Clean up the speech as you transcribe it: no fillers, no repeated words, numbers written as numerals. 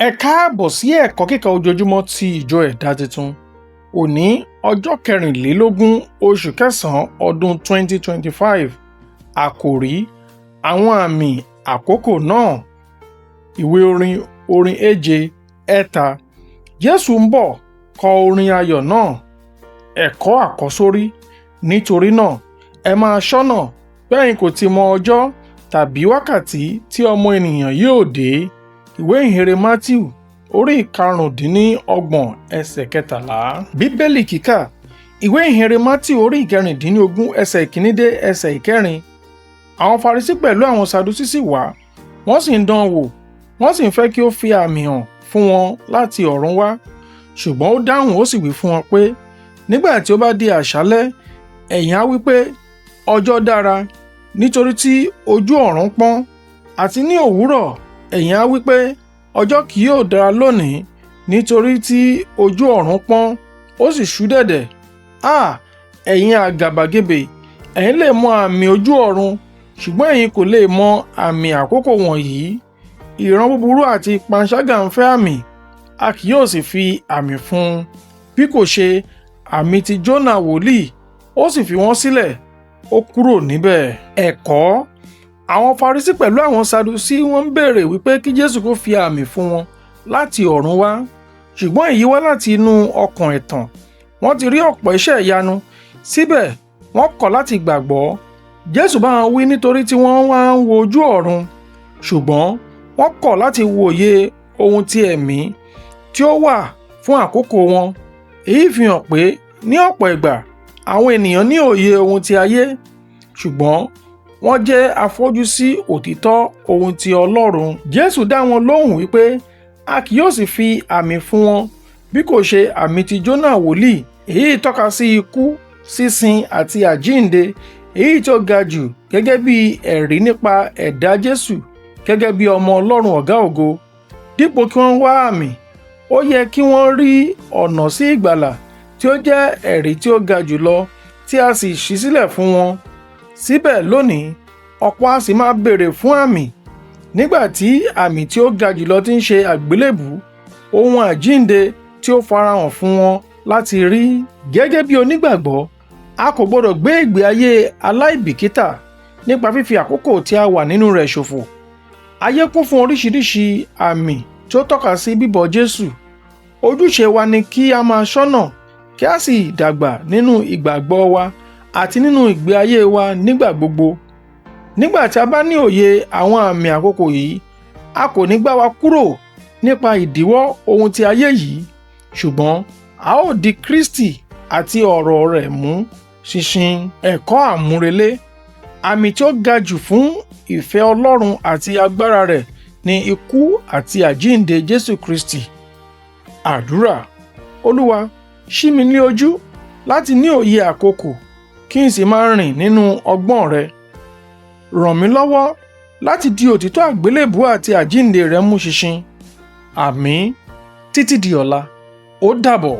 Ẹ káàbọ̀ sí ẹ̀kọ́ kíkà ojoojúmọ́ ti ìjọ ẹ̀dá tuntun. Òní ọjọ́ 24 oṣù kẹsàn-án ọdún 2025. Àkòrí: àwọn àmì àkókò náà. Ìwé orin 7:3. Jésù ń bọ̀, kọ orin ayọ̀ náà. Ẹ̀kọ́ àkọ́sórí: nítorí náà, ẹ máa ṣọ́nà bí ẹ̀yin kò ti mọ ọjọ́ tàbí wákàtí tí ọmọ ènìyàn yóò dé. Ìwé ìhìnrere MATIU orí 25 ẹsẹ̀ 13. Bíbélì kíkà: ìwé ìhìnrere MATIU orí 16 ẹsẹ̀ 1 dé ẹsẹ̀ 4. Àwọn Farisi pẹ̀lú àwọn Sadusi sì wá, wọ́n sì ń dán wò, wọ́n sì ń fẹ́ kí ó fi àmì hàn fún wọn láti ọ̀run wá. Ṣùgbọ́n ó dáhùn, ó sì wí fún wọn pé, nígbà tí ó bá di àṣálẹ́, ẹ̀yin á wí pé, ọjọ́ dára, nítorí tí ojú ọ̀run pọ́n. Àti ní òwúrọ̀, ẹ̀yin á wí pé, ọjọ́ kì yóò dára lónìí, nítorí tí ojú ọ̀run pọ́n, ó sì ṣú dẹ̀dẹ̀. Ẹ̀yin agabagebe, ẹ̀yin lè mọ àmì ojú ọ̀run, ṣùgbọ́n ẹ̀yin kò lè mọ àmì àkókò wọ̀nyí. Ìran búburú àti panṣágà ń fẹ́ àmì, a kì yóò sì fi àmì fún un, bí kò ṣe àmì ti Jónà wòlíì. Ó sì fi wọ́n sílẹ̀, ó kúrò níbẹ̀. Ẹ̀kọ́: àwọn Farisi pẹ̀lú àwọn Sadusi wọ́n ń béèrè wípé kí Jésù kó fi àmì fún wọn láti ọ̀run wá. Ṣùgbọ́n èyí wá láti inú ọkàn ẹ̀tàn. Wọ́n ti rí ọ̀pọ̀ iṣẹ́ ìyanu, síbẹ̀ wọ́n kọ̀ láti gbàgbọ́. Jésù bá wọn wí nítorí tí wọ́n wá ń wo ojú ọ̀run, ṣùgbọ́n wọ́n kọ̀ láti wòye ohun ti ẹ̀mí tí ó wà fún àkókò wọn. Èyí fi hàn pé ní ọ̀pọ̀ ìgbà àwọn ènìyàn ní òye ohun ti ayé, ṣùgbọ́n wọ́n jẹ́ afọ́jú sí òtítọ́ ohun ti Ọlọ́run. Jésù dá wọn lóhùn wípé a kì yóò sì fi àmì fún wọn bí kò ṣe àmì ti Jónà wòlíì. Èyí tọ́ka sí ikú, sísin àti àjíǹde, èyí tó ga jù gẹ́gẹ́ bí ẹ̀rí nípa ẹ̀dá Jésù gẹ́gẹ́ bí ọmọ Ọlọ́run ọ̀gá ògo. Dípò kí wọ́n wá àmì, ó yẹ kí wọ́n rí ọ̀nà sí ìgbàlà tí ó jẹ́ ẹ̀rí tí ó ga jùlọ tí a sì ṣí sílẹ̀ fún wọn. Síbẹ̀ lónìí, ọ̀pọ̀ a sì máa béèrè fún àmì, nígbà tí àmì tí ó ga jùlọ ti ń ṣe àgbélébù, ohun àjíǹde tí ó farahàn fún wọn láti rí. Gẹ́gẹ́ bí onígbàgbọ́, a kò gbọdọ̀ gbé ìgbé ayé aláìbìkítà nípa fífi àkókò tí a wà nínú rẹ̀ ṣòfò. Ayé kún fún oríṣiríṣi àmì tí ó tọ́ka sí bíbọ̀ Jésù. Ojúṣe wa ni kí a máa ṣọ́nà, kí a sì dàgbà nínú ìgbàgbọ́ wa àti nínú ìgbé ayé wa nígbà gbogbo. Nígbà tí a bá ní òye àwọn àmì àkókò yìí, a kò ní gbá wa kúrò nípa ìdíwọ́ ohun ti ayé yìí, ṣùgbọ́n a ó di Kristi àti ọ̀rọ̀ rẹ̀ mú ṣinṣin. Ẹ̀kọ́ àmúrelé: àmì tí ó ga jù fún ìfẹ́ Ọlọ́run àti agbára rẹ̀ ni ikú àti àjíǹde Jésù Kristi. Àdúrà: Olúwa, ṣí mi ní ojú láti ní òye àkókò, kí n sì máa rìn nínú ọgbọ́n rẹ. Ràn mí lọ́wọ́ láti di òtítọ́ àgbélébùú àti àjíǹde rẹ mú ṣinṣin. Àmín. Títí di ọ̀la, ó dàbọ̀.